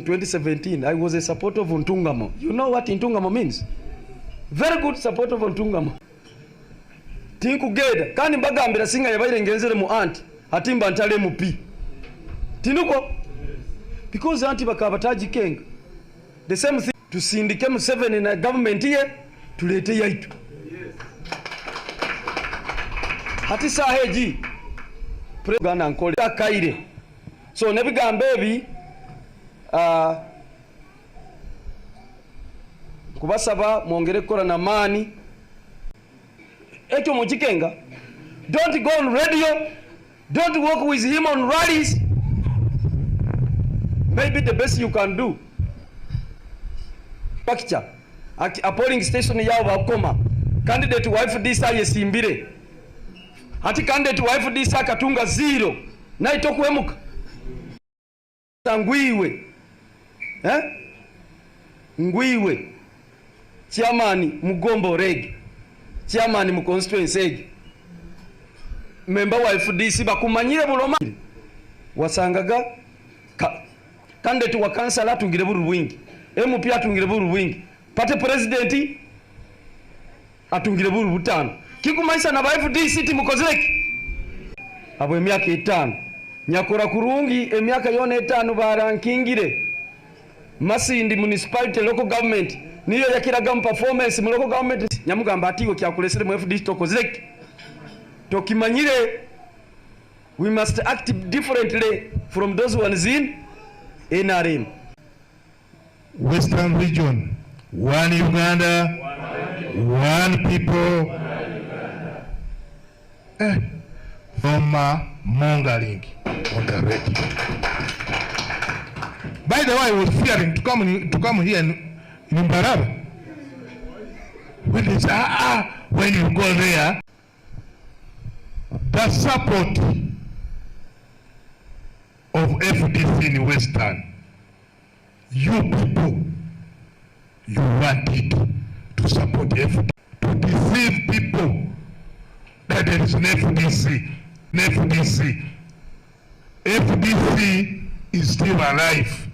2017, I was a supporter of Ntungamo. You know what Ntungamo means? Very good support of Ntungamo. Tinkugeda kandi mbagambira singa yabaire ngenzere mu anti atimba ntale mu pi. Tinuko because anti bakabataji kenga. The same thing tusindike mu 7 in a government here tulete yaitu. Hati saheji Gana nkole kaire. So nebigambe ebi kubasaba mwongere kora na mani ekyo mukikenga. Don't go on radio, don't work with him on rallies. Maybe the best you can do picture a polling station yawo bakoma candidate wife this yesimbire ati candidate wife this akatunga 0 na itokwemuka ngwiwe ngwiwe chairman mugombo reg chairman mu constituency ege member wa FDC bakumanyire buloma wasangaga candidate wa kansala atungire buru bwingi MP atungire buru bwingi pate president atungire buru butano kikumaisa na ba FDC timukozeki abo emyaka 5 nyakora kurungi emyaka yone 5 barankingire Masindi municipality local government niyo yakiraga performance mu local government nyamugamba atigo kyakulesere mu FDC tokozeki tokimanyire we must act differently from those ones in NRM. Western region, one Uganda, one people, from mongering on the radio. By the way, I was fearing to come here in MBARARA. When they say, when you go there, the support of FDC in Western, you people, you wanted to support FDC, to deceive people that there is an FDC. FDC is still alive.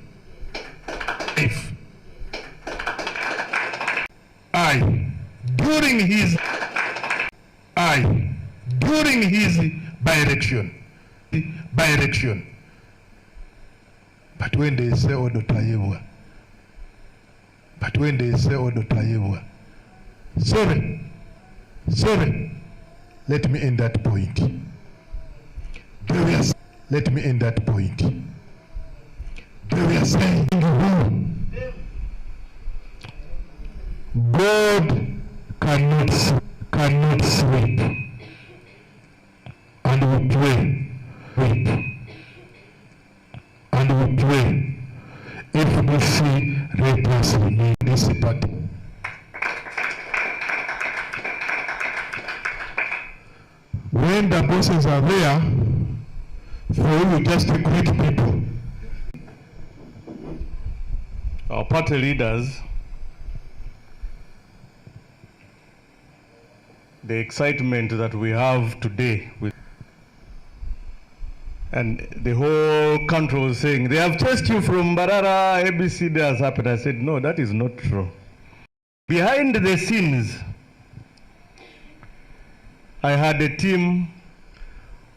During his by-election. But when they say Odotayewa, sorry, let me end that point. Let me end that point. They were saying, God cannot sleep, and we pray, if we see let us remain this party. When the bosses are there, for you just to greet people. Our party leaders, the excitement that we have today and the whole country was saying, they have chased you from Mrarara, ABCD has happened. I said, no, that is not true. Behind the scenes, I had a team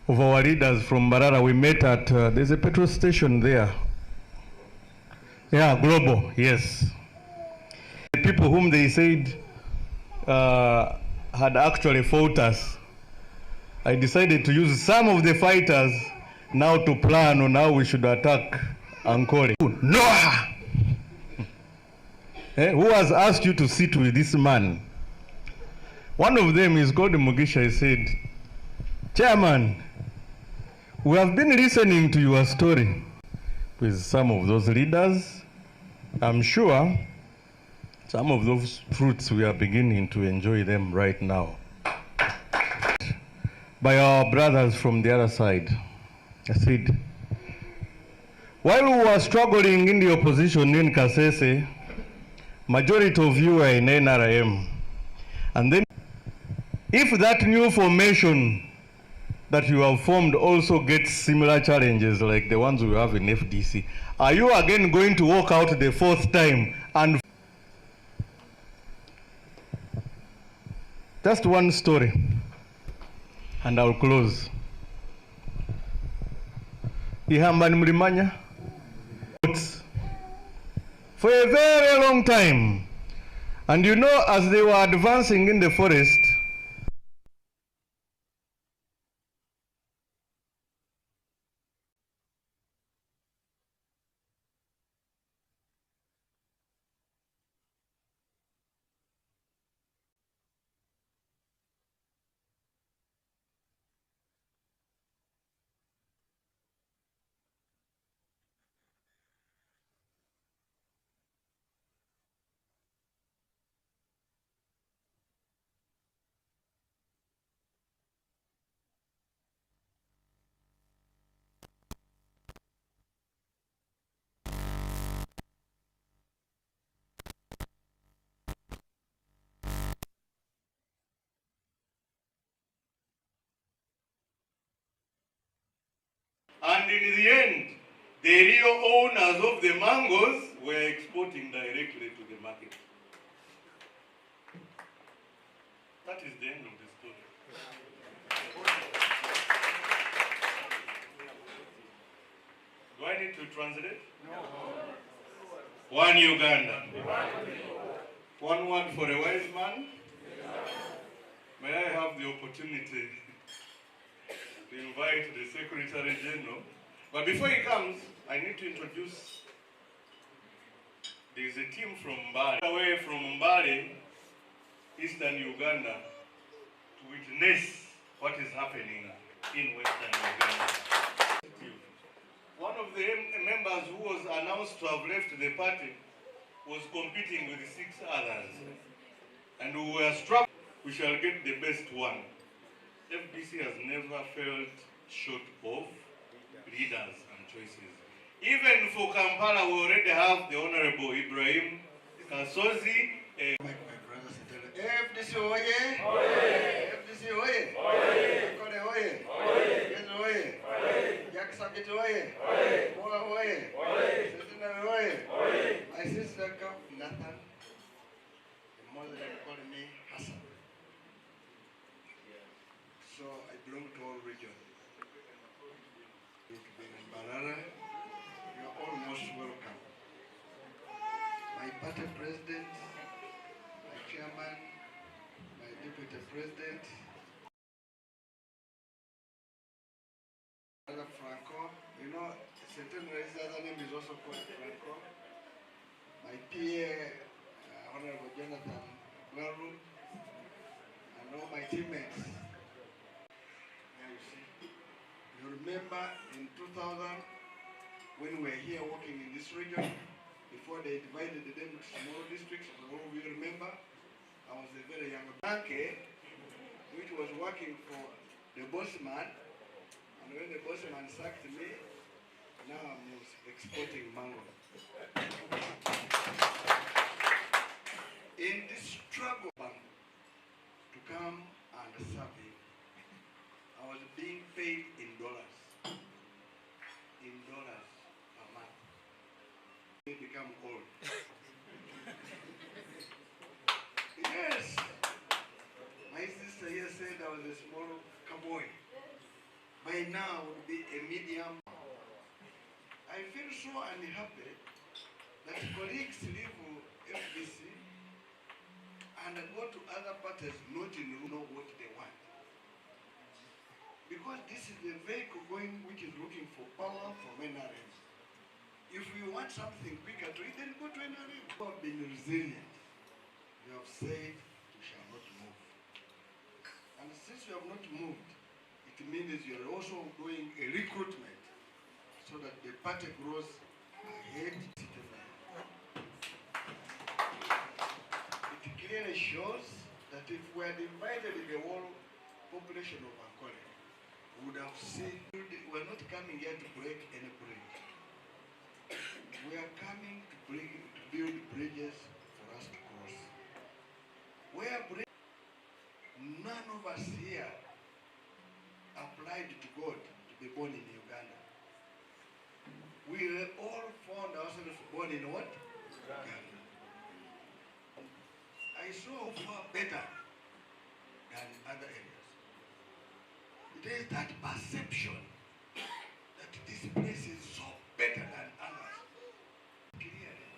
of our leaders from Mrarara. We met at, there's a petrol station there. Yeah, Global, yes. The people whom they said had actually fought us. I decided to use some of the fighters now to plan on how we should attack Ankole. Noah! Who has asked you to sit with this man? One of them is called Mugisha. He said, Chairman, we have been listening to your story with some of those leaders. I'm sure some of those fruits we are beginning to enjoy them right now. By our brothers from the other side. I said, while we were struggling in the opposition in Kasese, majority of you are in NRM. And then, if that new formation that you have formed also gets similar challenges like the ones we have in FDC, are you again going to walk out the fourth time? And just one story, and I'll close. Ihamba Mlimanya, for a very long time. And you know, as they were advancing in the forest, and in the end, the real owners of the mangoes were exporting directly to the market. That is the end of the story. Do I need to translate? No. One Uganda. One word for a wise man. May I have the opportunity to invite the Secretary General. But before he comes, I need to introduce, there is a team from Mbale, away from Mbale, Eastern Uganda, to witness what is happening in Western Uganda. One of the members who was announced to have left the party was competing with 6 others. And we were struck, we shall get the best one. FDC has never felt short of leaders and choices. Even for Kampala, we already have the Honorable Ibrahim Kasozi. My brothers and sisters, FDC oye! FDC oye! Kone oye! Yezo oye! Yaksabit oye! Moa oye! Sesina oye! My sister Nathan, the mother called me Hassan. So I belong to all regions. To be in Mrarara, you are all most welcome. My party president, my chairman, my deputy president, Franco, you know, Centenary, his other name is also called Franco. My PA, Honorable Jonathan Glaru, and all my teammates. You remember in 2000, when we were here working in this region, before they divided them into small districts, all of you remember, I was a very young banker, which was working for the bossman, and when the bossman sacked me, now I'm exporting mango. In this struggle to come and serve him, I was being paid in dollars. In dollars per month. They become old. Yes. My sister here said I was a small cowboy. By now I would be a medium. I feel so unhappy that colleagues leave FBC and go to other parties not to know what they want. Because this is the vehicle which is looking for power from NRM. If you want something quicker to it, then go to NRM. You have been resilient. You have said you shall not move. And since you have not moved, it means you are also doing a recruitment so that the party grows ahead. It clearly shows that if we had divided the whole population of Ankole, we would have seen we are not coming here to break any bridge. We are coming to build bridges for us to cross. None of us here applied God to be born in Uganda. We all found ourselves born in what? Uganda. I saw far better than other areas. It is that perception that this place is so better than others. Clearly.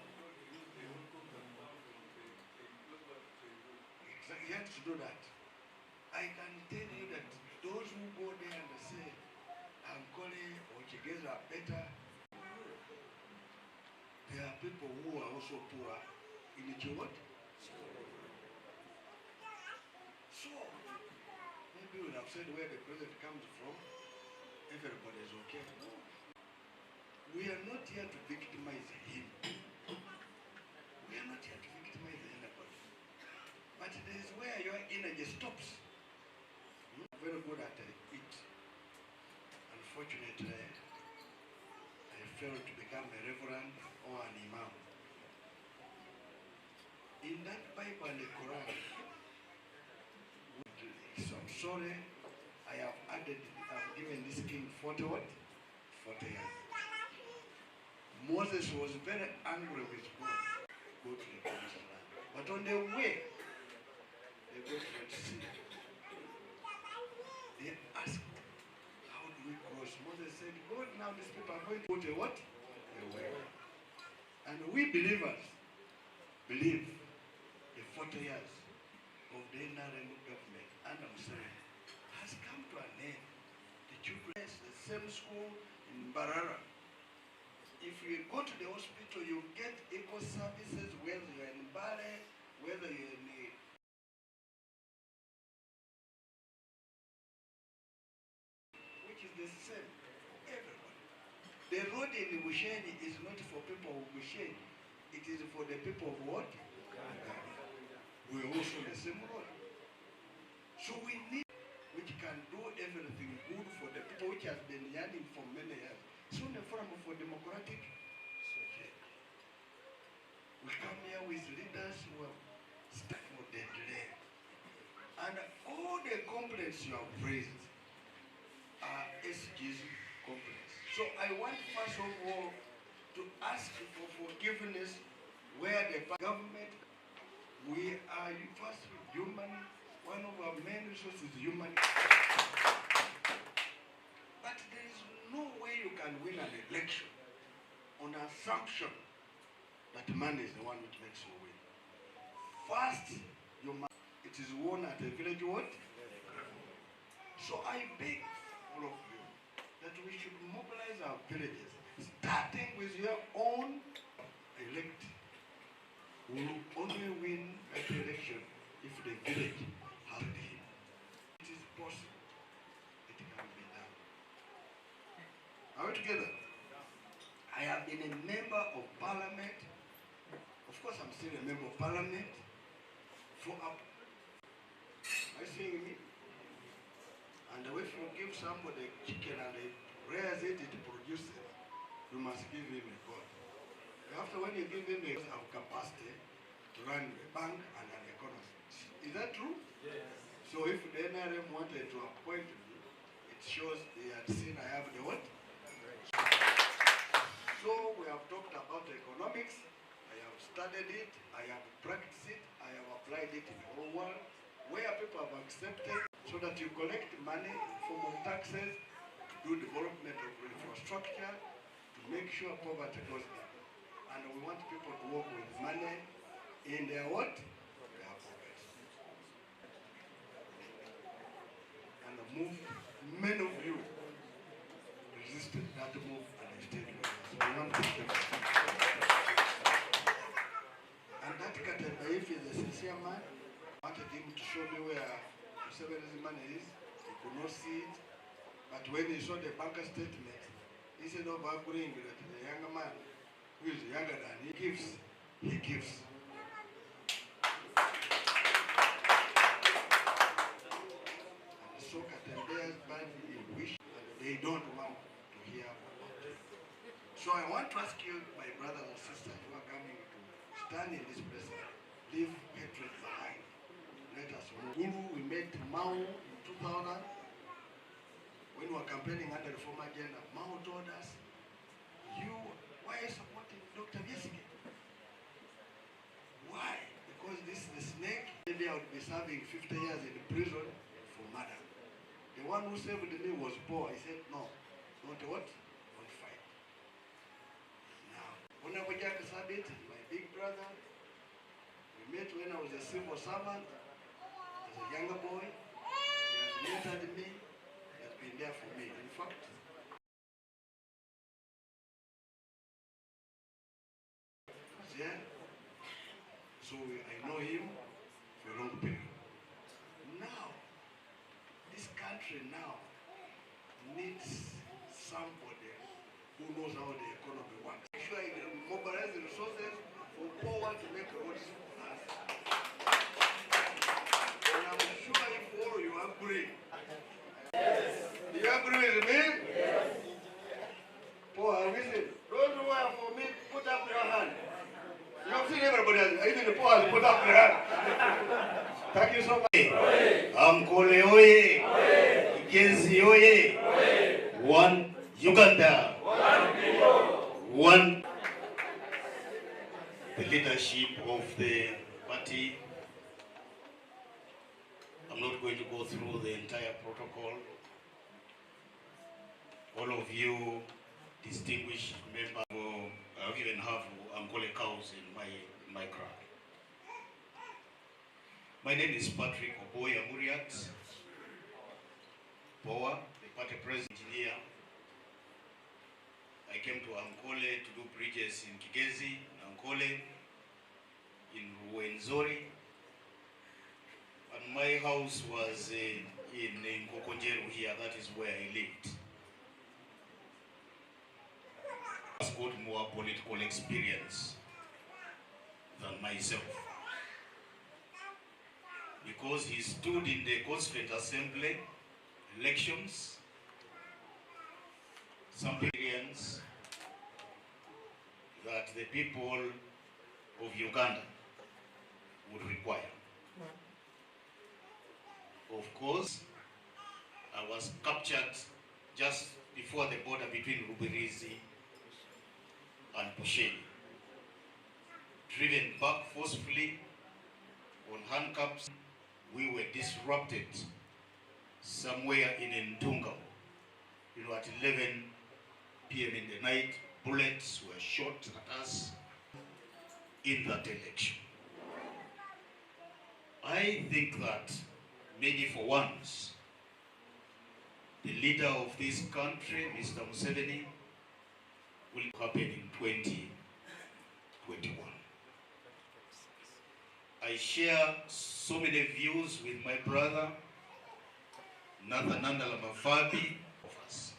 Exactly. You have to do that. I can tell you that those who go there and say, Ankole or Chigeza are better, there are people who are also poor in Ichiwot. So, maybe we would have said where the president comes from, everybody is okay. We are not here to victimize him. We are not here to victimize anybody. But there is where your energy stops. Very good at it. Unfortunately, I failed to become a reverend or an imam. In that Bible and the Quran, so I'm sorry, I have given this king 40 what? 40 years. Moses was very angry with God. Go to the promised land. But on the way, they go to the sea. They asked, how do we cross? Moses said, God, now these people are going to put a what? A way. And we believers believe the 40 years of the NRM government under Muslim has come to an end. The children, the same school in Mrarara. If you go to the hospital, you get equal services whether you're in Bale, whether you're in which is the same. Everybody. The road in Bushenyi is not for people of Bushenyi. It is for the people of what? We're also the same road. So we need which can do everything good for the people which has been yearning for many years. So the forum for democratic change. We come here with leaders who have stuck for the delay. And all the complaints you have raised are SG's complaints. So I want first of all to ask for forgiveness where the government, we are first human, one of our main resources is human. But there is no way you can win an election on assumption that man is the one which makes you win. First, it is won at a village what? So I beg all of you that we should mobilize our villages, starting with your own elect. We will only win that election if the village has him. It is possible. It can be done. Are we together? I have been a member of parliament. Of course, I'm still a member of parliament. For up. Are you seeing me? And if you give somebody chicken and it rears it, it produces, you must give him a God. After when you give him a God of capacity to run a bank and an economy. Is that true? Yes. So if the NRM wanted to appoint me, it shows they had seen I have the what? So we have talked about economics. I have studied it, I have practiced it, I have applied it in the whole world, where people have accepted so that you collect money in form of taxes, to do development of infrastructure, to make sure poverty goes down. And we want people to work with money in their what? Their pockets. And move, many of you resisted that move and stayed with us. So we want to stay. And that Katembaif is a sincere man. I wanted him to show me where Museveni's money is. He could not see it. But when he saw the bank statement, he said, oh, Baburing, that the younger man who is younger than he gives. And so Katemba's badly wish, and they don't want to hear about it. So I want to ask you, my brothers and sisters who are coming to stand in this place, leave hatred behind. Let us move. We met Mao in 2000. when we were campaigning under the former agenda, Mao told us, why are you supporting Dr. Biesike? Why? Because this is the snake. Maybe I would be serving 50 years in prison for murder. The one who saved me was poor. He said, no, not what? Not fight. Now, when I was Jack Sabit, my big brother, we met when I was a civil servant, as a younger boy. He has mentored me. He has been there for me. In fact, yeah. So I know him for a long period. Now, this country now needs somebody who knows how the economy works. Make sure I mobilize the resources for power to make roads for us. And I'm sure if all you agree. Yes. Do you agree with me? Yes. Power, listen. Those who are for me, put up your hand. You have seen everybody else, even the poor put up their hand. Thank you so much. Ankole oye. Igenzi oye. One Uganda. One people. One. The leadership of the party. I'm not going to go through the entire protocol. All of you distinguished members, I even have Ankole cows in my crowd. My name is Patrick Oboya Muriat, Power, the party president engineer. I came to Ankole to do bridges in Kigezi, Ankole, in Ruwenzori, and my house was in Nkokonjeru here. That is where I lived. Has got more political experience than myself, because he stood in the Constituent Assembly elections, some experience that the people of Uganda would require. Of course, I was captured just before the border between Rubirizi and Busheni, driven back forcefully on handcuffs. We were disrupted somewhere in Ndunga. At 11 p.m. in the night, bullets were shot at us in that election. I think that maybe for once, the leader of this country, Mr. Museveni, will happen in 2021. I share so many views with my brother, Nathan Mafabi, of us.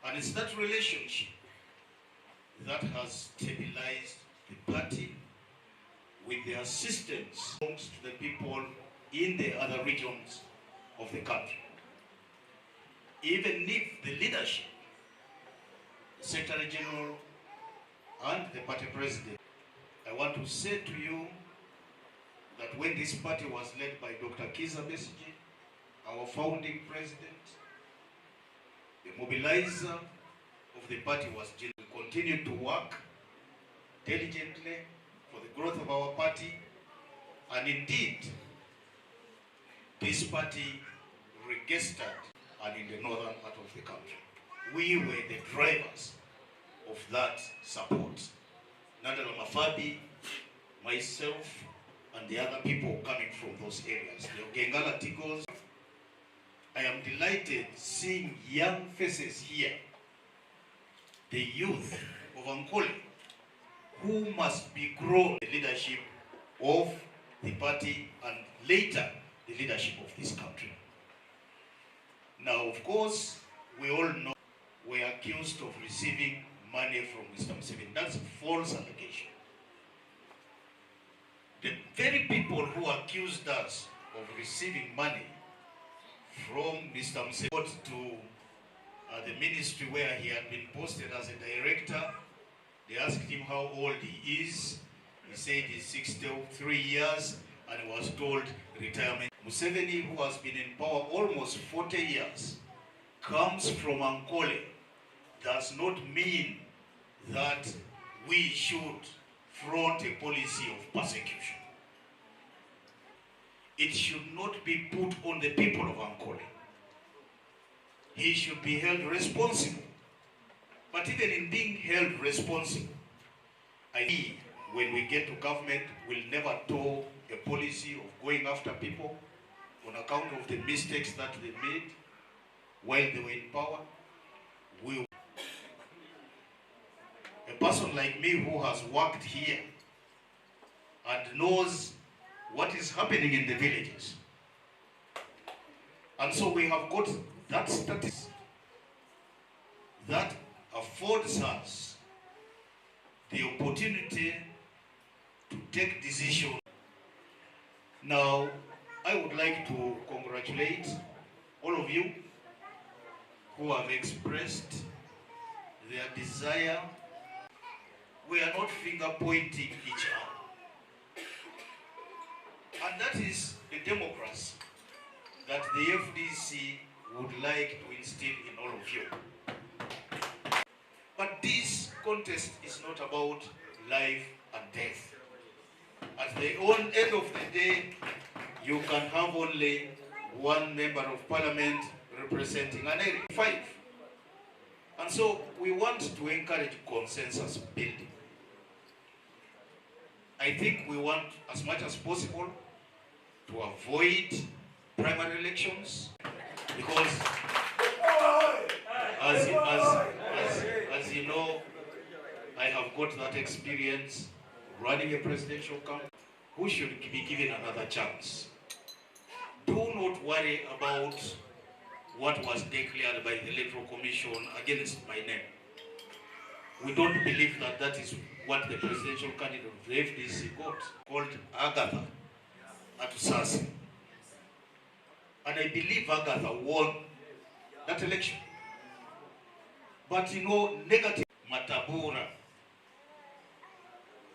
And it's that relationship that has stabilized the party with the assistance to the people in the other regions of the country. Even if the leadership, the Secretary General, and the party president, I want to say to you that when this party was led by Dr. Kizza Besigye, our founding president, the mobilizer of the party was General. We continued to work diligently for the growth of our party, and indeed, this party registered and in the northern part of the country. We were the drivers of that support. Nadala Mafabi, myself, and the other people coming from those areas. The Ogengala Tigos. I am delighted seeing young faces here. The youth of Ankole, who must be grown the leadership of the party and later the leadership of this country. Now, of course, we all know we are accused of receiving money from Mr. Museveni. That's a false allegation. The very people who accused us of receiving money from Mr. Museveni to the ministry where he had been posted as a director, they asked him how old he is. He said he's 63 years and he was told retirement. Museveni, who has been in power almost 40 years, comes from Ankole does not mean that we should front a policy of persecution. It should not be put on the people of Ankole. He should be held responsible. But even in being held responsible, when we get to government, we'll never tow a policy of going after people on account of the mistakes that they made while they were in power. A person like me who has worked here and knows what is happening in the villages. And so we have got that status that affords us the opportunity to take decisions. Now, I would like to congratulate all of you who have expressed their desire. We are not finger pointing each other. And that is a democracy that the FDC would like to instill in all of you. But this contest is not about life and death. At the end of the day, you can have only one member of parliament representing an area, 5. And so we want to encourage consensus building. I think we want, as much as possible, to avoid primary elections, because as you know, I have got that experience running a presidential campaign. Who should be given another chance? Do not worry about what was declared by the Electoral Commission against my name. We don't believe that that is what the presidential candidate of the FDC got, called Agatha Atusasi. And I believe Agatha won that election. But you know, negative Matabura,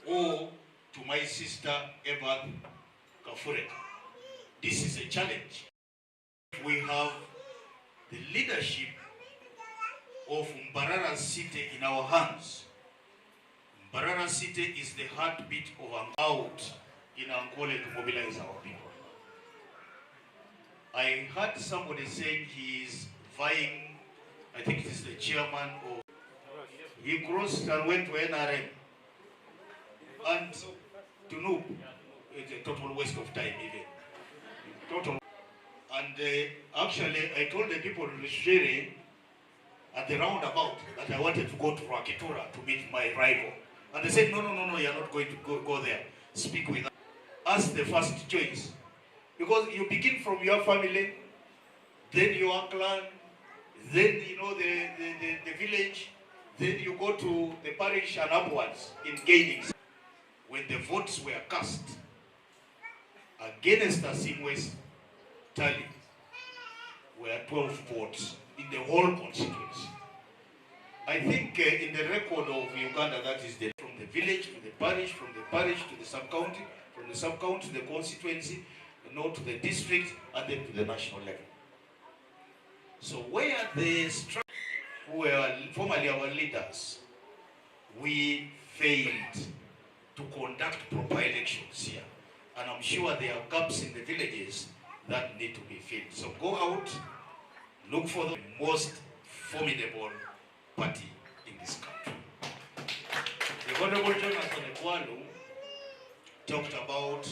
or to my sister Eva Kafurek, this is a challenge. We have the leadership of Mrarara city in our hands. Mrarara city is the heartbeat of out in Ankole to mobilize our people. I heard somebody saying he is vying, I think it is the chairman of, he crossed and went to NRM. And to Noob, it's a total waste of time even. Total. And actually, I told the people in Shere at the roundabout that I wanted to go to Rakitura to meet my rival. And they said, no, you're not going to go there. Speak with us. As the first choice. Because you begin from your family, then your clan, then you know the village, then you go to the parish and upwards in gaining. When the votes were cast against Asimwe's tally, were 12 votes in the whole constituency. I think in the record of Uganda, that is from the village to the parish, from the parish to the sub-county, from the sub-county to the constituency, not to the district, and then to the national level. So where the who were formerly our leaders, we failed to conduct proper elections here. And I'm sure there are gaps in the villages that need to be filled. So go out, look for the most formidable party in this country. The Honorable Jonathan Ekwalu talked about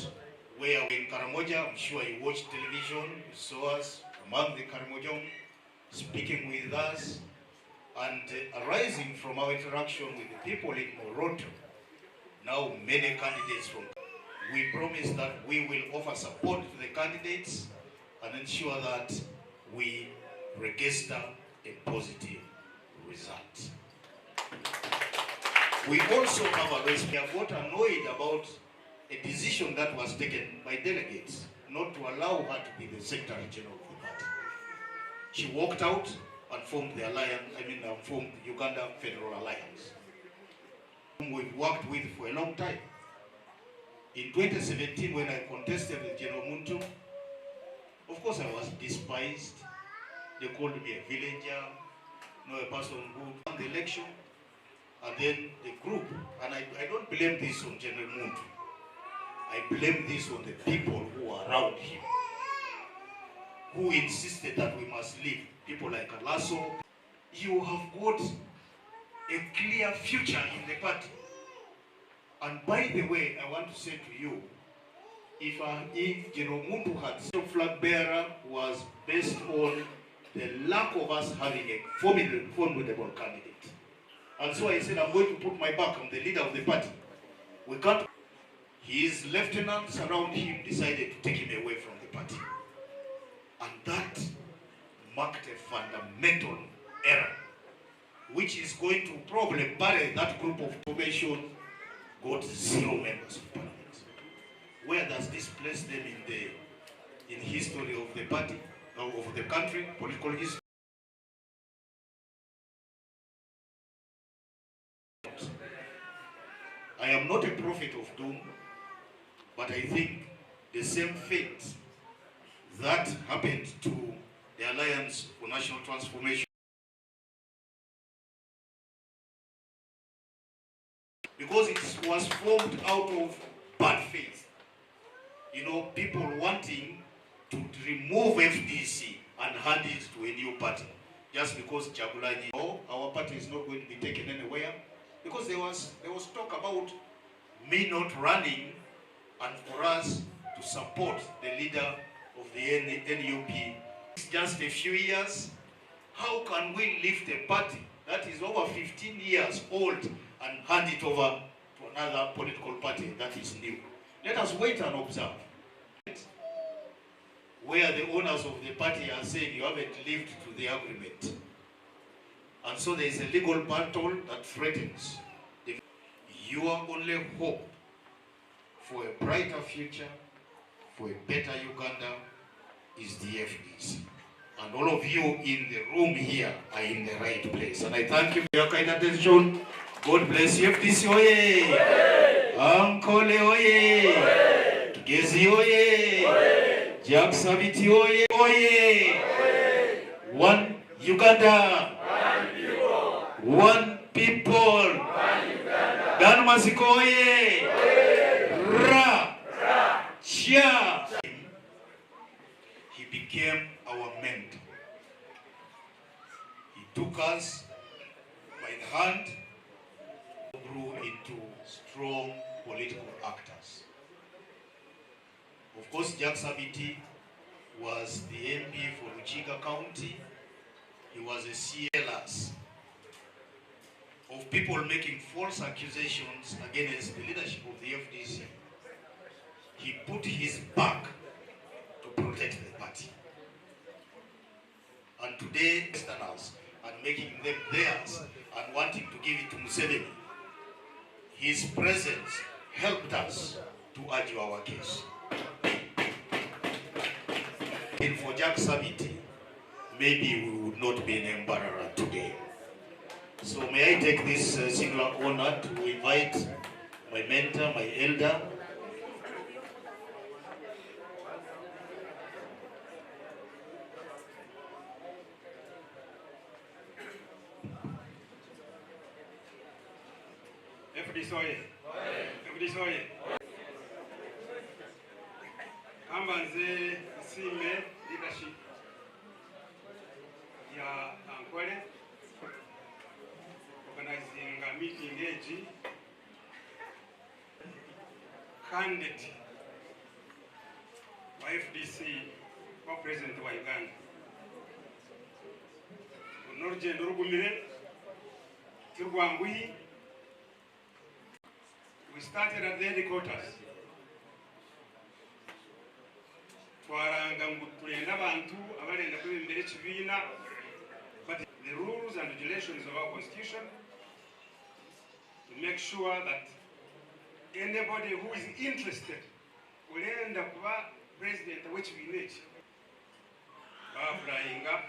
where we're in Karamoja. I'm sure you watched television, you saw us among the Karamojong, speaking with us, and arising from our interaction with the people in Moroto, now many candidates from. We promise that we will offer support to the candidates and ensure that we register a positive result. We also have a risk. We have got annoyed about a decision that was taken by delegates not to allow her to be the Secretary General of the party. She walked out and formed the alliance, formed the Uganda Federal Alliance, whom we've worked with for a long time. In 2017, when I contested with General Muntu, of course I was despised, They called me a villager, a person who won the election, and then the group, and I don't blame this on General Muntu. I blame this on the people who are around him, who insisted that we must leave. People like Alaso. You have got a clear future in the party. And by the way, I want to say to you, if General Muntu had flag bearer was based on the lack of us having a formidable candidate. And so I said, I'm going to put my back on the leader of the party. We can't. His lieutenants around him decided to take him away from the party. And that marked a fundamental error, which is going to probably bury that group of formation. Got 0 members of parliament. Where does this place them in history of the party, of the country, political history? I am not a prophet of doom, but I think the same fate that happened to the Alliance for National Transformation, because it was formed out of bad faith. You know, people wanting to remove FDC and hand it to a new party. Just because Jagulani, oh, our party is not going to be taken anywhere. Because there was talk about me not running and for us to support the leader of the NUP. It's just a few years. How can we lift a party that is over 15 years old and hand it over to another political party that is new? Let us wait and observe. Where the owners of the party are saying you haven't lived to the agreement. And so there is a legal battle that threatens. Your only hope for a brighter future, for a better Uganda, is the FDC. And all of you in the room here are in the right place. And I thank you for your kind attention. God bless you. FDC oye! Ankole oye! Gezi oye! Jack Sabiti oye! Oye! One Uganda! One people! Dan Masiko oye! Ra! Chia! He became our mentor. He took us by the hand, grew into strong political actors. Of course, Jack Sabiti was the MP for Ruchiga County. He was a CLS of people making false accusations against the leadership of the FDC. He put his back to protect the party. And today, externals and making them theirs and wanting to give it to Museveni. His presence helped us to argue our case. And for Jack Sabiti, maybe we would not be in MBARARA today. So may I take this singular honor to invite my mentor, my elder, FDC Ambanze Sime leadership ya Ankwale organizing a meeting age candidate by FDC for President wa Uganda. Norje Ndorugumire Turwangui. We started at the headquarters. But the rules and regulations of our constitution to make sure that anybody who is interested will end up president, which we need. Flying up.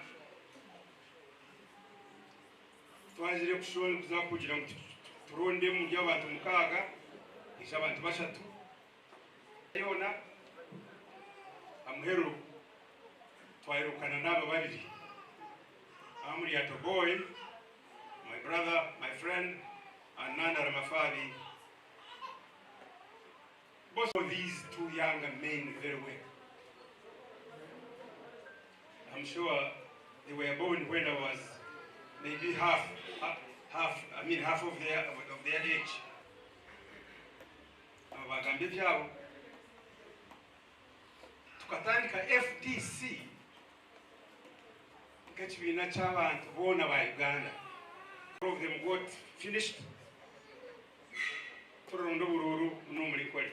Twajire kushobora kuzakugira ngo turonde mu by'abantu mukaga abantu bashatu yona amhero twayirukana naba babiri I'm Mrarara boy, my brother, my friend, and Nanda Ramafari. Both of these two young men very well. I'm sure they were born when I was maybe half of their age. Abagambe byabo tukatandika FDC nk'ekibiina ky'abantu boona ba Uganda. All of them got finished. Turonda obululu n'omulikole.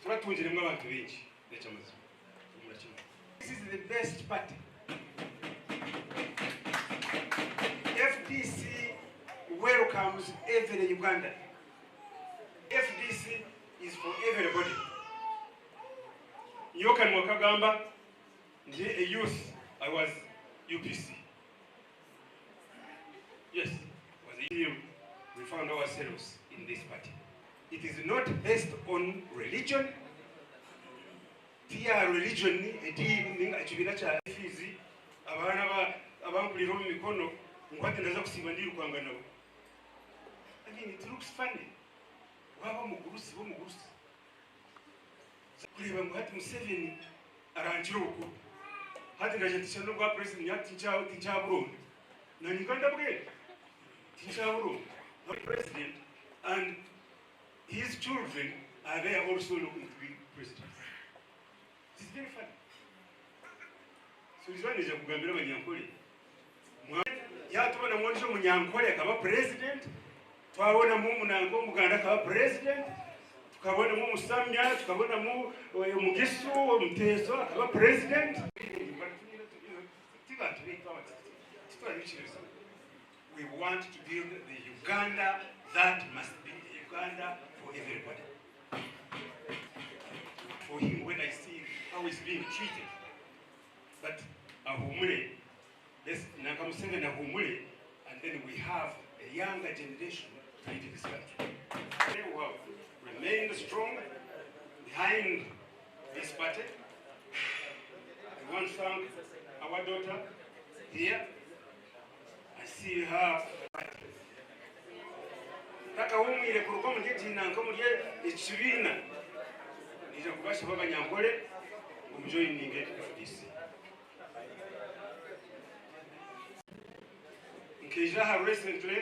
Turatungiremu abantu bengi n'ekyamazima. This is the best party. FDC welcomes every Ugandan. FDC is for everybody. Nyoka Mwakagamba, a youth, I was UPC. Yes, was a year we found ourselves in this party. It is not based on religion. Tia religion, ekibiina kya Fizi, abaana abankulira mu mikono, nkwate ndaza kusiba ndi Lukanga nabo. Again, it looks funny. Waba mugurusi, bo mugurusi. Kureba ngo hati Museveni arangira ubukuru. Hati ndaje tishano bwa president yati tincha Burundi. Na Uganda bwe. Tincha Burundi. The president and his children are there also looking to be presidents. It's very funny. So this one is a kugambira abanyankole. Yatubona mwonisho munyankole akaba president. Twabona mu munango Muganda akaba president. Tukabona mu Musamya, tukabona mu Mugisu, Muteso akaba president. We want to build the Uganda that must be Uganda for everybody. For him, when I see how he's being treated, but ahumule, let's Nakamuseveni ahumule, and then we have a younger generation to lead this country. They will have remained strong behind this party. I want to thank our daughter here. I see her. Taka humile kuruko mjeti na nkomo je ichibina. Nija kubasha baba nyankole umjoining FDC. In Kejaha recently,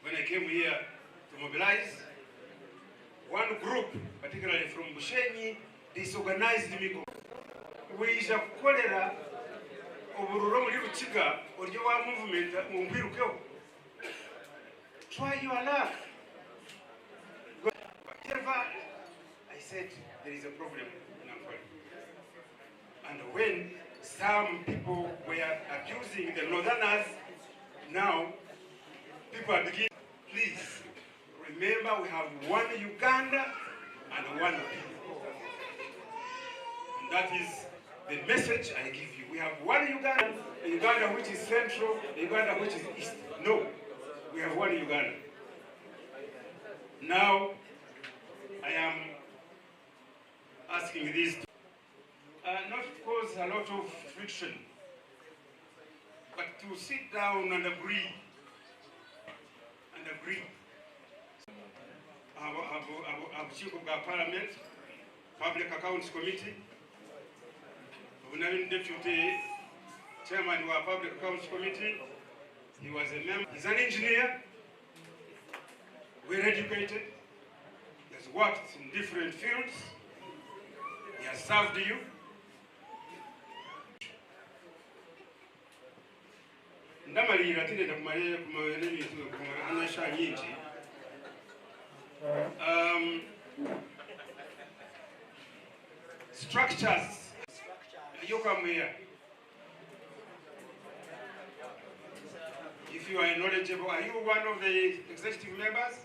when I came here to mobilize, one group, particularly from Bushenyi, disorganized me. We is a cholera obururo muri Rukiga oryo wa movement mu mbirukeho. Try your luck. Whatever I said, there is a problem in Angola. And when some people were abusing the northerners, now people are beginning. Please remember, we have one Uganda and one people. And that is the message I give you. We have one Uganda, a Uganda which is central, a Uganda which is east. No. We have one Uganda. Now, I am asking this, not to cause a lot of friction, but to sit down and agree. Chief of Parliament, Public Accounts Committee, Deputy Chairman of our Public Accounts Committee. He was a member. He's an engineer, well educated. He has worked in different fields. He has served you. Ndamalira tinde takumale kumale bintu kumanasha nyingi. Structures. You come here. If you are knowledgeable, are you one of the executive members?